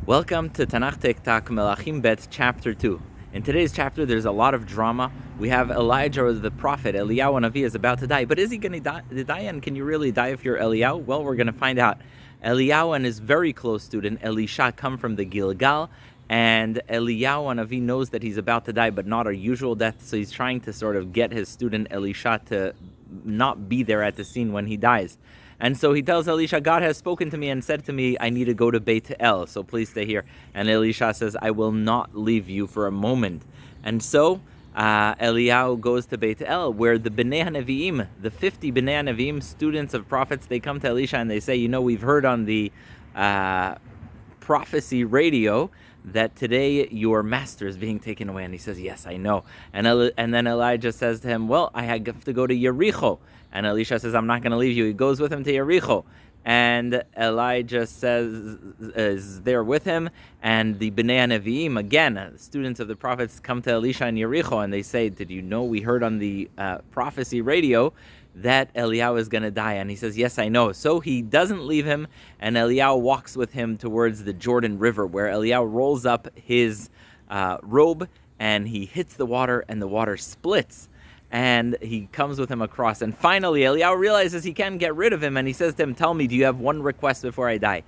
Welcome to Tanakh Tektak Melachim Bet Chapter 2. In today's chapter, there's a lot of drama. We have Elijah, the prophet, Eliyahu Navi, is about to die. But is he going to die? And can you really die if you're Eliyahu? Well, we're going to find out. Eliyahu and his very close student, Elisha, come from the Gilgal. And Eliyahu Navi knows that he's about to die, but not a usual death. So he's trying to sort of get his student, Elisha, to not be there at the scene when he dies. And so he tells Elisha, God has spoken to me and said to me, I need to go to Beit El, so please stay here. And Elisha says, I will not leave you for a moment. And so Eliyahu goes to Beit El, where the Bnei HaNevi'im, the 50 Bnei HaNevi'im, students of prophets, they come to Elisha and they say, we've heard on the prophecy radio that today your master is being taken away. And he says, yes, I know. And then Elijah says to him, well, I have to go to Yericho. And Elisha says, I'm not going to leave you. He goes with him to Yericho. And Elijah says, is there with him. And the Bnei HaNevi'im, again, students of the prophets, come to Elisha in Yericho. And they say, did you know we heard on the prophecy radio that Eliyahu is going to die? And he says, yes, I know. So he doesn't leave him, and Eliyahu walks with him towards the Jordan River, where Eliyahu rolls up his robe, and he hits the water, and the water splits, and he comes with him across. And finally, Eliyahu realizes he can't get rid of him, and he says to him, tell me, do you have one request before I die?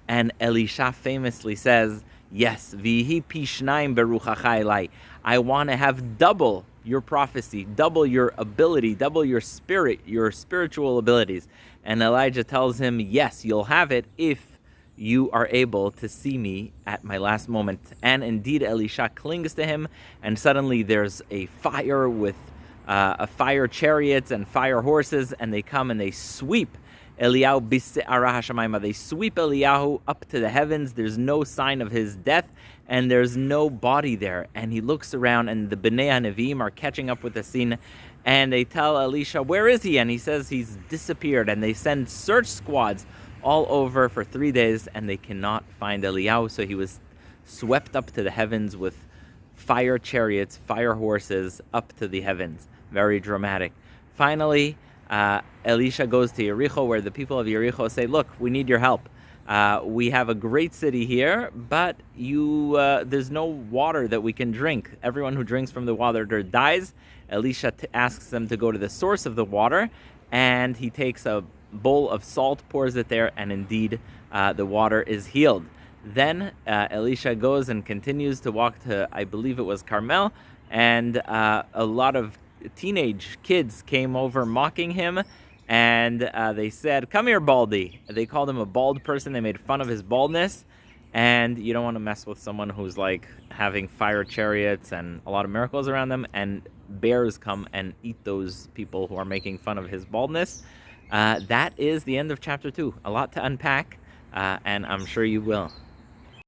And Elisha famously says, yes, vihi pishnaim beruchacha elai. I want to have double your prophecy, double your ability, double your spirit, your spiritual abilities. And Elijah tells him, yes, you'll have it if you are able to see me at my last moment. And indeed, Elisha clings to him, and suddenly there's a fire with a fire chariots and fire horses, and they come and they sweep Eliyahu bise'ara hashamayma. They sweep Eliyahu up to the heavens. There's no sign of his death, and there's no body there. And he looks around, and the Bnei HaNevi'im are catching up with the scene, and they tell Elisha, where is he? And he says he's disappeared, and they send search squads all over for 3 days, and they cannot find Eliyahu. So he was swept up to the heavens with fire chariots, fire horses up to the heavens. Very dramatic. Finally, Elisha goes to Yericho, where the people of Yericho say, look, we need your help. We have a great city here, but there's no water that we can drink. Everyone who drinks from the water dies. Elisha asks them to go to the source of the water, and he takes a bowl of salt, pours it there, and indeed the water is healed. Then Elisha goes and continues to walk to, I believe it was Carmel, and a lot of teenage kids came over mocking him, and they said, come here, Baldy. They called him a bald person. They made fun of his baldness, and you don't want to mess with someone who's like having fire chariots and a lot of miracles around them, and bears come and eat those people who are making fun of his baldness. That is the end of chapter 2. A lot to unpack, and I'm sure you will.